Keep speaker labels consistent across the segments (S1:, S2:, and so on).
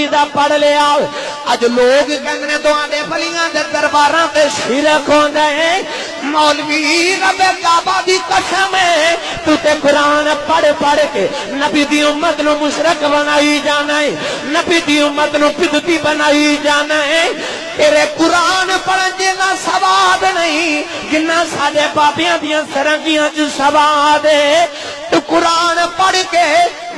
S1: पढ़ लिया अज लोग कहने तुहाडे बलियां दे दरबारां ते शिरक होंदा है। मौलवी रब काबा दी कसम है तू ते कुरान पढ़ पढ़ के नबी दी उम्मत नू मुशरक बनाई जाना है, नबी दी उम्मत नू बिदती बनाई जाना है। तेरे कुरान पढ़न जिन्ना सवाद नहीं जिन्ना साडे बाबियां दियां सरंगियां च सवाद है। तू कुरान पढ़ के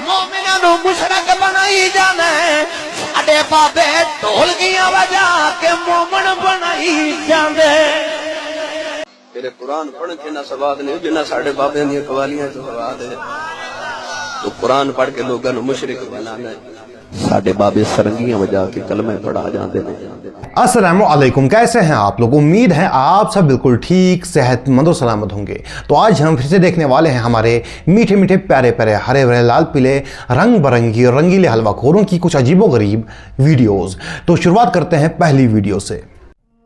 S1: मोमिनां नू मुशरक बनाई जाना है, साडे बाबे ढोलकियां बजा के मोमन बनाई जांदे।
S2: तेरे कुरान पढ़ के ना सवाद नहीं जिन्ना साडे बाबे दी कवालियां च सवाद है। तो कुरान पढ़ के लोगों नू मुशरिक बनाना है, साडे बाबे सरंगियां बजा के कलमे पढ़ा जाते हैं।
S3: अस्सलामु अलैकुम, कैसे हैं आप लोग? उम्मीद है आप सब बिल्कुल ठीक, सेहतमंद और सलामत होंगे। तो आज हम फिर से देखने वाले हैं हमारे मीठे मीठे प्यारे प्यारे हरे भरे लाल पीले रंग बिरंगी और रंगीले हलवाखोरों की कुछ अजीबोगरीब वीडियोस। तो शुरुआत करते हैं पहली वीडियो से।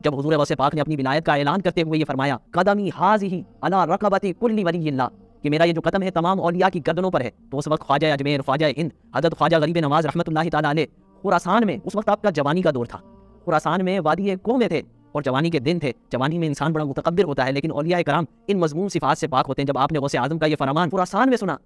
S4: जब हुजूर गौसे पाक ने अपनी विलायत का ऐलान करते हुए ये फरमाया, कदमी हाज़िही अला रक़बती कुल्ली वलिय्यिल्लाह, कि मेरा ये जो कदम है तमाम औलिया की गर्दनों पर है। तो उस वक्त ख्वाजा अजमेर, ख्वाजा हिंद, हज़रत ख्वाजा गरीब नवाज रहमतुल्लाहि तआला अलैह खुरासान में, उस वक्त आपका जवानी का दौर था, खुरासान में वादी को में थे और जवानी के दिन थे। जवानी में इंसान बड़ा मुतकब्बिर होता है, लेकिन औलिया कराम इन मज़मूम सिफात से पाक होते हैं। जब आपने गौसे आज़म का ये फरमान खुरासान में सुना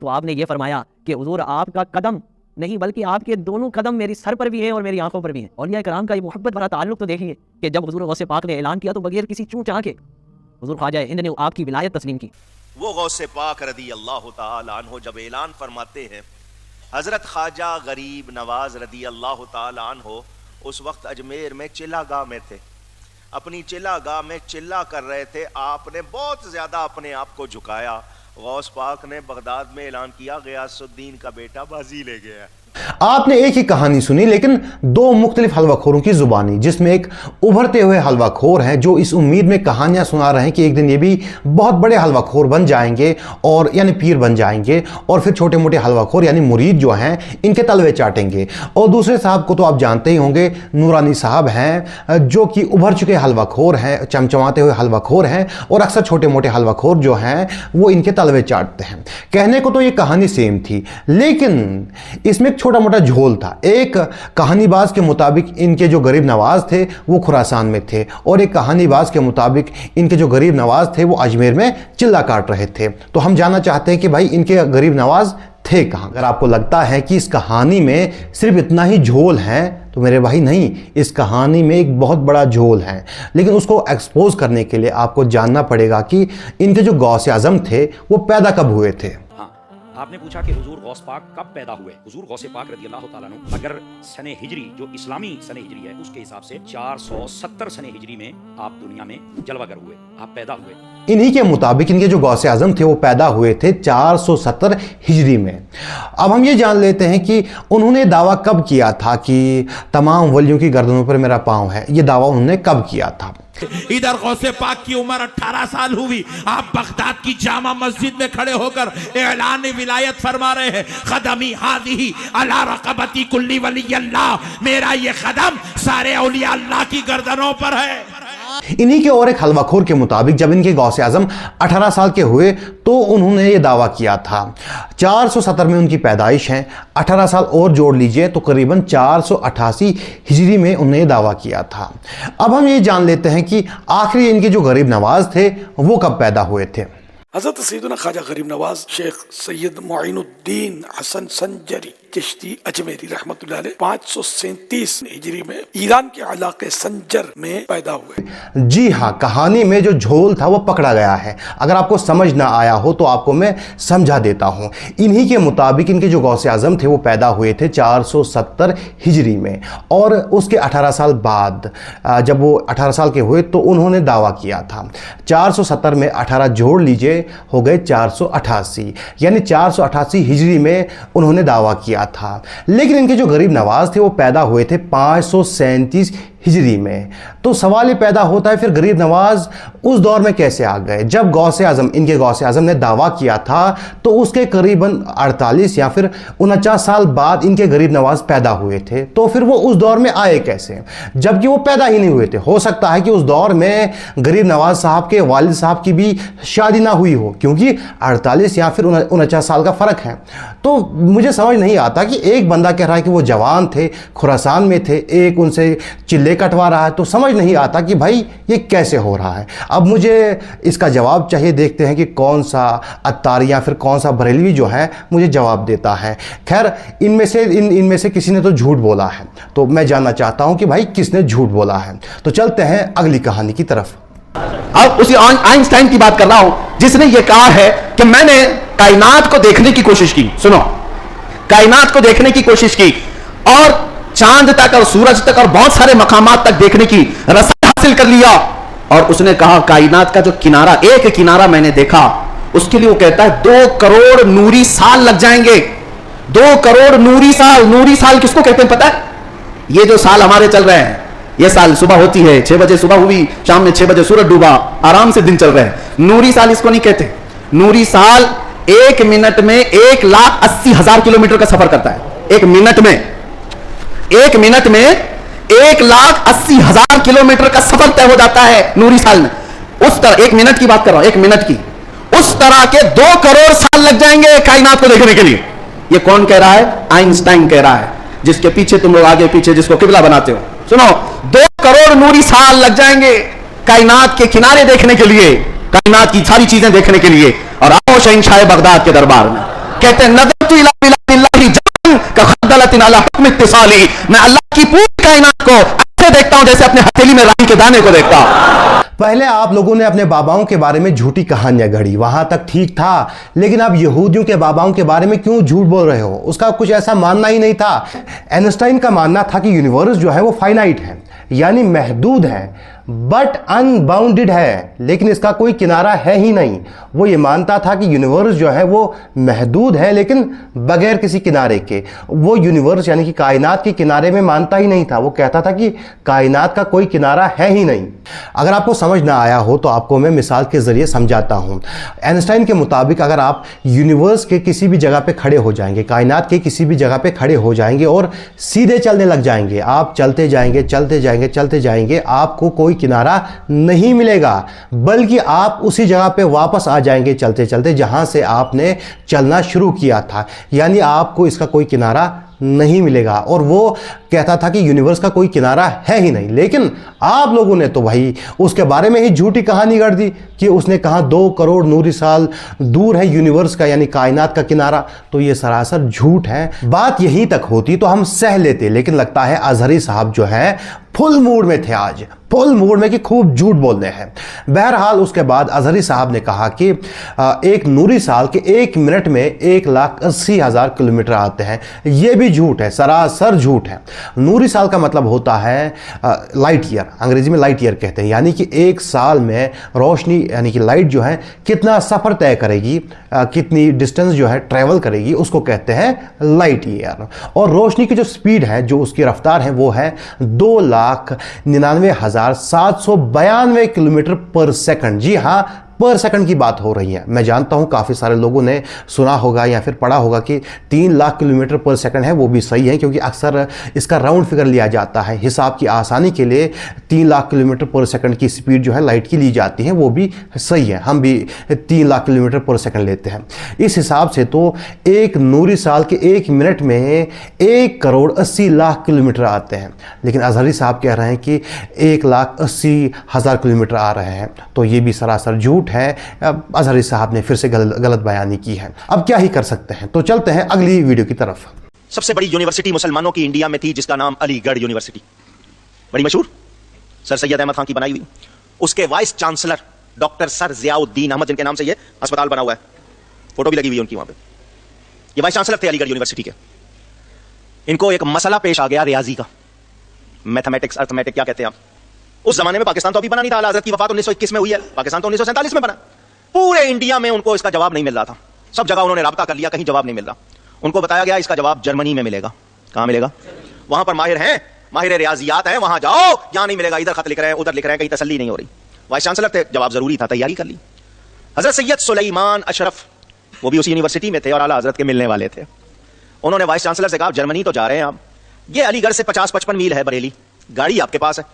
S4: तो आपने ये फरमाया कि हुजूर आपका कदम नहीं बल्कि आपके दोनों कदम मेरी सर पर भी हैं और मेरी आंखों पर भी हैं। औलिया कराम का ये मोहब्बत भरा ताल्लुक तो देखिए कि जब हुजूर गौसे पाक ने ऐलान किया तो बगैर किसी चूं चाह के हुजूर ख्वाजा हिंद ने आपकी विलायत तस्लीम की।
S5: वो गौसे पाक रदी अल्लाह ताला अन्हु जब ऐलान फरमाते हैं, हजरत ख्वाजा गरीब नवाज रदी अल्लाह ताला अन्हु उस वक्त अजमेर में चिल्लागाह में थे, अपनी चिल्लागाह में चिल्ला कर रहे थे। आपने बहुत ज्यादा अपने आप को झुकाया। गौस पाक ने बगदाद में ऐलान किया, गयासुद्दीन का बेटा बाजी ले गया।
S3: आपने एक ही कहानी सुनी लेकिन दो मुख्तलिफ हलवाखोरों की जुबानी, जिसमें एक उभरते हुए हलवाखोर हैं जो इस उम्मीद में कहानियां सुना रहे हैं कि एक दिन ये भी बहुत बड़े हलवाखोर बन जाएंगे और यानी पीर बन जाएंगे, और फिर छोटे मोटे हलवाखोर यानी मुरीद जो हैं इनके तलवे चाटेंगे। और दूसरे साहब को तो आप जानते ही होंगे, नूरानी साहब हैं जो कि उभर चुके हलवाखोर हैं, चमचमाते हुए हलवाखोर हैं, और अक्सर छोटे मोटे हलवाखोर जो हैं वो इनके तलवे चाटते हैं। कहने को तो ये कहानी सेम थी, लेकिन इसमें छोटा मोटा झोल था। एक कहानीबाज के मुताबिक इनके जो गरीब नवाज थे वो खुरासान में थे, और एक कहानीबाज के मुताबिक इनके जो गरीब नवाज थे वो अजमेर में चिल्ला काट रहे थे। तो हम जानना चाहते हैं कि भाई इनके गरीब नवाज थे कहाँ? अगर आपको लगता है कि इस कहानी में सिर्फ इतना ही झोल है तो मेरे भाई नहीं, इस कहानी में एक बहुत बड़ा झोल है। लेकिन उसको एक्सपोज करने के लिए आपको जानना पड़ेगा कि इनके जो गौसे आजम थे वो पैदा कब हुए थे।
S6: आपने पूछा कि हुजूर गौस पाक कब पैदा हुए। हुजूर गौसे पाक रज़ी अल्लाह ताला अन्हु अगर सने हिजरी जो इस्लामी सने हिजरी है उसके हिसाब से 470 सने हिजरी में आप दुनिया में जलवागर हुए, आप पैदा हुए।
S3: इन्हीं के मुताबिक इनके जो गौसे आजम थे वो पैदा हुए थे 470 हिजरी में। अब हम ये जान लेते हैं कि उन्होंने दावा कब किया था कि तमाम वलियों की गर्दनों पर मेरा पाँव है। ये दावा उन्होंने कब किया था?
S7: इधर गौसे पाक की उम्र 18 साल हुई, आप बगदाद की जामा मस्जिद में खड़े होकर ऐलान विलायत फरमा रहे हैं, कदमी हाज़िही अला रक़बती कुल्ली वलिय्यिल्लाह, मेरा ये कदम सारे औलिया अल्लाह की गर्दनों पर है।
S3: इन्हीं के और एक हलवाखोर के मुताबिक जब इनके गौसे आजम 18 साल के हुए तो उन्होंने ये दावा किया था। 470 में उनकी पैदाइश है, 18 साल और जोड़ लीजिए तो करीबन 488 हिजरी में उन्होंने ये दावा किया था। अब हम ये जान लेते हैं कि आखिर इनके जो गरीब नवाज थे वो कब पैदा हुए थे।
S8: हज़रत सैयदना ख्वाजा गरीब नवाज शेख सैयद मुईनुद्दीन हसन संजरी चिश्ती अजमेरी रहमतुल्लाह अलैह 537 हिजरी में ईरान के इलाके संजर में पैदा हुए।
S3: जी हाँ, कहानी में जो झोल था वो पकड़ा गया है। अगर आपको समझ ना आया हो तो आपको मैं समझा देता हूँ। इन्हीं के मुताबिक इनके जो गौसे आजम थे वो पैदा हुए थे 470 हिजरी में, और उसके 18 साल बाद जब वो 18 साल के हुए तो उन्होंने दावा किया था। 470 में 18 जोड़ लीजिए हो गए 488, यानी 488 हिजरी में उन्होंने दावा किया था। लेकिन इनके जो गरीब नवाज थे वो पैदा हुए थे 537 हिजरी में। तो सवाल ये पैदा होता है फिर गरीब नवाज उस दौर में कैसे आ गए? जब गौसे आजम, इनके गौसे आजम ने दावा किया था तो उसके करीबन 48 या फिर 49 साल बाद इनके गरीब नवाज पैदा हुए थे। तो फिर वो उस दौर में आए कैसे, जबकि वो पैदा ही नहीं हुए थे? हो सकता है कि उस दौर में गरीब नवाज साहब के वालिद साहब की भी शादी ना हुई हो, क्योंकि 48 या फिर 49 साल का फ़र्क है। तो मुझे समझ नहीं आता कि एक बंदा कह रहा है कि वो जवान थे, खुरासान में थे, एक उनसे चिल्ले कटवा रहा है, तो समझ नहीं आता कि भाई ये कैसे हो रहा है। अब मुझे इसका जवाब चाहिए, देखते हैं कि कौन सा अत्तारी या फिर कौन सा बरेलवी जो है मुझे जवाब देता है। खैर इनमें से किसी ने तो झूठ बोला है, तो मैं जानना चाहता हूं कि भाई किसने झूठ बोला है। तो चलते हैं अगली कहानी की तरफ।
S9: अब उसी आइंस्टाइन की बात कर रहा हूं जिसने ये कहा है कि मैंने कायनात को देखने की कोशिश की। सुनो, कायनात को देखने की कोशिश की और चांद तक और सूरज तक और बहुत सारे मकामात तक देखने की रसाई हासिल कर लिया। और उसने कहा कायनात का जो किनारा, एक किनारा मैंने देखा, उसके लिए वो कहता है 2 करोड़ नूरी साल लग जाएंगे। 2 करोड़ नूरी साल। नूरी साल किसको कहते हैं पता है? ये जो साल हमारे चल रहे हैं, ये साल सुबह होती है 6 बजे सुबह हुई, शाम में 6 बजे सूरज डूबा, आराम से दिन चल रहे हैं। नूरी साल इसको नहीं कहते। नूरी साल 1 मिनट में 1,80,000 किलोमीटर का सफर करता है। 1 मिनट में 1,80,000 किलोमीटर का सफर तय हो जाता है नूरी साल में। उस तरह 1 मिनट की बात कर रहा हूं, 1 मिनट की, उस तरह के 2 करोड़ साल लग जाएंगे कायनात को देखने के लिए। ये कौन कह रहा है? आइंस्टाइन कह रहा है, जिसके पीछे तुम लोग आगे पीछे जिसको किबला बनाते हो। सुनो, 2 करोड़ नूरी साल लग जाएंगे कायनात के किनारे देखने के लिए, कायनात की सारी चीजें देखने के लिए। और आओ शहंशाह बगदाद के दरबार में, कहते हैं नज़रतु इला बिलादिल्लाहि जबन का खद्दलतिन अला हुक्म इत्तिसाली। मैं अल्लाह की पूरी कायनात को ऐसे देखता हूं जैसे अपने हथेली में राई के दाने को देखता हूं।
S3: पहले आप लोगों ने अपने बाबाओं के बारे में झूठी कहानियां गढ़ी, वहां तक ठीक था, लेकिन अब यहूदियों के बाबाओं के बारे में क्यों झूठ बोल रहे हो? उसका कुछ ऐसा मानना ही नहीं था। आइंस्टाइन का मानना था कि यूनिवर्स जो है वो फाइनाइट है, यानी महदूद है, बट अनबाउंडेड है, लेकिन इसका कोई किनारा है ही नहीं। वो ये मानता था कि यूनिवर्स जो है वो महदूद है लेकिन बगैर किसी किनारे के। वो यूनिवर्स यानी कि कायनात के किनारे में मानता ही नहीं था। वो कहता था कि कायनात का कोई किनारा है ही नहीं। अगर आपको समझ ना आया हो तो आपको मैं मिसाल के जरिए समझाता हूँ। आइंस्टाइन के मुताबिक अगर आप यूनिवर्स के किसी भी जगह पे खड़े हो जाएंगे, कायनात के किसी भी जगह पे खड़े हो जाएंगे और सीधे चलने लग जाएंगे, आप चलते जाएंगे चलते जाएंगे चलते जाएंगे, आपको कोई किनारा नहीं मिलेगा, बल्कि आप उसी जगह पे वापस आ जाएंगे चलते चलते जहां से आपने चलना शुरू किया था। यानी आपको इसका कोई किनारा नहीं मिलेगा। और वो कहता था कि यूनिवर्स का कोई किनारा है ही नहीं। लेकिन आप लोगों ने तो भाई उसके बारे में ही झूठी कहानी गढ़ दी कि उसने कहा 2 करोड़ नूरी साल दूर है यूनिवर्स का यानी कायनात का किनारा। तो ये सरासर झूठ है। बात यहीं तक होती तो हम सह लेते, लेकिन लगता है अजहरी साहब जो है फुल मूड में थे, आज फुल मूड में कि खूब झूठ बोलने हैं। बहरहाल उसके बाद अजहरी साहब ने कहा कि एक नूरी साल के 1 मिनट में 1,80,000 किलोमीटर आते हैं। यह भी झूठ है, सरासर झूठ है। नूरी साल का मतलब होता है लाइट ईयर, अंग्रेजी में लाइट ईयर कहते हैं, यानी कि 1 साल में रोशनी यानी कि लाइट जो है कितना सफ़र तय करेगी, कितनी डिस्टेंस जो है ट्रेवल करेगी, उसको कहते हैं लाइट ईयर। और रोशनी की जो स्पीड है, जो उसकी रफ्तार है, वो है 2,99,792 किलोमीटर पर सेकंड। जी हाँ, पर सेकंड की बात हो रही है। मैं जानता हूं काफ़ी सारे लोगों ने सुना होगा या फिर पढ़ा होगा कि 3 लाख किलोमीटर पर सेकंड है, वो भी सही है क्योंकि अक्सर इसका राउंड फिगर लिया जाता है। हिसाब की आसानी के लिए 3 लाख किलोमीटर पर सेकंड की स्पीड जो है लाइट की ली जाती है, वो भी सही है। हम भी 3 लाख किलोमीटर पर सेकंड लेते हैं। इस हिसाब से तो एक नूरी साल के 1 मिनट में 1,80,00,000 किलोमीटर आते हैं, लेकिन अजहरी साहब कह रहे हैं कि 1,80,000 किलोमीटर आ रहे हैं। तो ये भी सरासर झूठ है। अजहरी साहब ने फिर से गलत बयानी की है। अब क्या ही कर सकते हैं। तो चलते हैं अगली वीडियो की तरफ।
S5: सबसे बड़ी यूनिवर्सिटी मुसलमानों की इंडिया में थी जिसका नाम अलीगढ़ यूनिवर्सिटी, बड़ी मशहूर, सर सैयद अहमद खान की बनाई हुई। उसके vice chancellor doctor sir Ziauddin Ahmad, जिनके नाम से ये अस्पताल बना हुआ है, फोटो भी लगी हुई है उनकी वहां पे। ये वाइस चांसलर थे अलीगढ़ यूनिवर्सिटी के। इनको एक मसला पेश आ गया रियाजी का, मैथमेटिक्स, अर्थमेटिक क्या कहते हैं आप। उस जमाने में पाकिस्तान तो अभी बना नहीं था, हज़रत की वफात 1921 में हुई है, पाकिस्तान तो 1947 में बना। पूरे इंडिया में उनको इसका जवाब नहीं मिल रहा था। सब जगह उन्होंने राब्ता कर लिया, कहीं जवाब नहीं मिल रहा। उनको बताया गया इसका जवाब जर्मनी में मिलेगा। कहां मिलेगा? वहां पर माहिर हैं माहिर रियाजियात है, वहां जाओ, यहां नहीं मिलेगा, इधर खत लिख रहे हैं, उधर लिख रहे हैं, कहीं तसल्ली नहीं हो रही। वाइस चांसलर थे, जवाब जरूरी था, तैयारी कर ली। हजरत सैयद सुलेमान अशरफ, वो भी उसी यूनिवर्सिटी में थे और आला हजरत के मिलने वाले थे। उन्होंने वाइस चांसलर से कहा, जर्मनी तो जा रहे हैं आप, ये अलीगढ़ से 50-55 मील है बरेली, गाड़ी आपके पास है,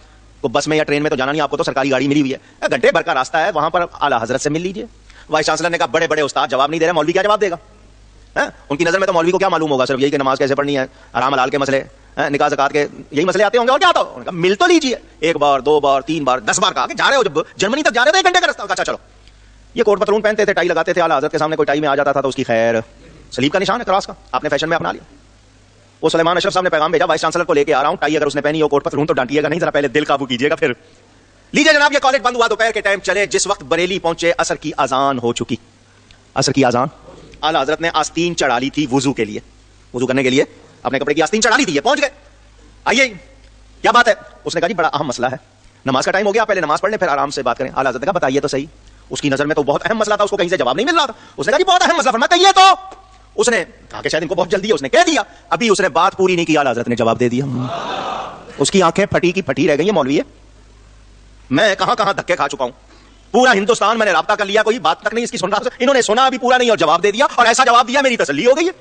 S5: तो बस में या ट्रेन में तो जाना नहीं, आपको तो सरकारी गाड़ी मिली हुई है, घंटे भर का रास्ता है, वहां पर आला हजरत से मिल लीजिए। वाइस चांसलर ने कहा, बड़े बड़े उस्ताद जवाब नहीं दे रहे, मौलवी क्या जवाब देगा? उनकी नजर में तो मौलवी को क्या मालूम होगा, सिर्फ यही कि नमाज कैसे पढ़नी है, हराम हलाल के मसले, निकाह ज़कात के यही मसले आते होंगे, और क्या आता होगा? मिल तो लीजिए, 1 बार 2 बार 3 बार 10 बार कहा कि जा रहे हो, जब जर्मनी तक जा रहे थे 1 घंटे का रास्ता, अच्छा चलो। ये कोट पतलून पहनते थे, टाई लगाते थे, आला हज़रत के सामने कोई टाई में आ जाता था तो उसकी खैर, सलीब का निशान है, क्रॉस का, आपने फैशन में अपना लिया। वो सुलेमान अशरफ साहब ने पैगाम भेजा, वाइस चांसलर को लेके आ रहा हूं, टाई अगर उसने पहनी हो, कोट पतलून तो डांटिएगा नहीं, जरा पहले दिल काबू कीजिएगा फिर। लीजिए जनाब, ये कॉलेज बंद हुआ, दोपहर के टाइम चले, जिस वक्त बरेली पहुंचे असर की अजान हो चुकी। असर की अजान, आला हजरत ने आस्तीन चढ़ा ली थी वुजू के लिए, वुजू करने के लिए अपने कपड़े की आस्तीन चढ़ा ली थी, पहुंच गए। आइए क्या बात है? उसने कहा, जी बड़ा अहम मसला है, नमाज का टाइम हो गया, पहले नमाज पढ़ लें फिर आराम से बात करें। आला हजरत ने कहा, बताइए तो सही। उसकी नजर में तो बहुत अहम मसला था, उसको कहीं से जवाब नहीं मिल रहा था। उसने कहा, जी बहुत अहम मसला, फरमाया कहिए तो। उसने कहा कि शायद इनको बहुत जल्दी है, उसने कह दिया, अभी उसने बात पूरी नहीं की, आला हजरत ने जवाब दे दिया। उसकी आंखें फटी की फटी रह गई। मौलवी है, मैं कहां कहां धक्के खा चुका हूं, पूरा हिंदुस्तान मैंने राब्ता कर लिया, कोई बात तक नहीं इसकी सुन रहा। इन्होंने सुना अभी पूरा नहीं और जवाब दे दिया, और ऐसा जवाब दिया मेरी तसल्ली हो गई है।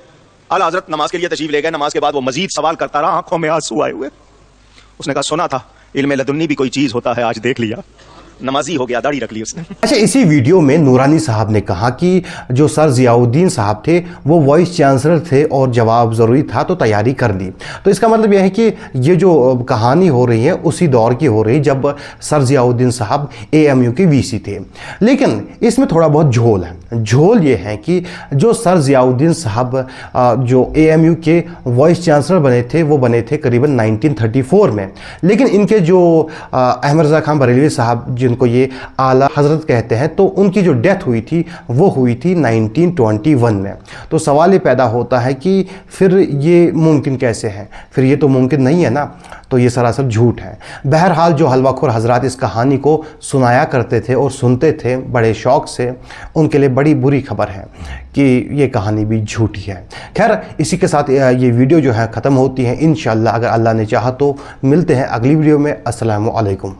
S5: आला हजरत नमाज के लिए तशरीफ ले गए। नमाज के बाद वो मजीद सवाल करता रहा, आंखों में आंसू आए हुए। उसने कहा, सुना था इल्मे लदुन्नी भी कोई चीज होता है, आज देख लिया। नमाजी हो गया, दाढ़ी रख ली उसने।
S3: अच्छा, इसी वीडियो में नूरानी साहब ने कहा कि जो सर जियाउद्दीन साहब थे वो वाइस चांसलर थे और जवाब ज़रूरी था तो तैयारी कर ली। तो इसका मतलब यह है कि ये जो कहानी हो रही है उसी दौर की हो रही जब सर जियाउद्दीन साहब AMU के VC थे। लेकिन इसमें थोड़ा बहुत झोल है। झोल ये है कि जो सर जियाउद्दीन साहब जो AMU के वाइस चांसलर बने थे वो बने थे करीबन 1934 में, लेकिन इनके जो अहमद रज़ा खान बरेलवी साहब जिनको ये आला हजरत कहते हैं, तो उनकी जो डेथ हुई थी वो हुई थी 1921 में। तो सवाल ये पैदा होता है कि फिर ये मुमकिन कैसे है? फिर ये तो मुमकिन नहीं है ना, तो ये सरासर झूठ है। बहरहाल जो हलवाखोर हजरात इस कहानी को सुनाया करते थे और सुनते थे बड़े शौक़ से, उनके लिए बड़ी बुरी खबर है कि ये कहानी भी झूठी है। खैर, इसी के साथ ये वीडियो जो है ख़त्म होती है। इंशाअल्लाह अगर अल्लाह ने चाहा तो मिलते हैं अगली वीडियो में। अस्सलामु अलैकुम।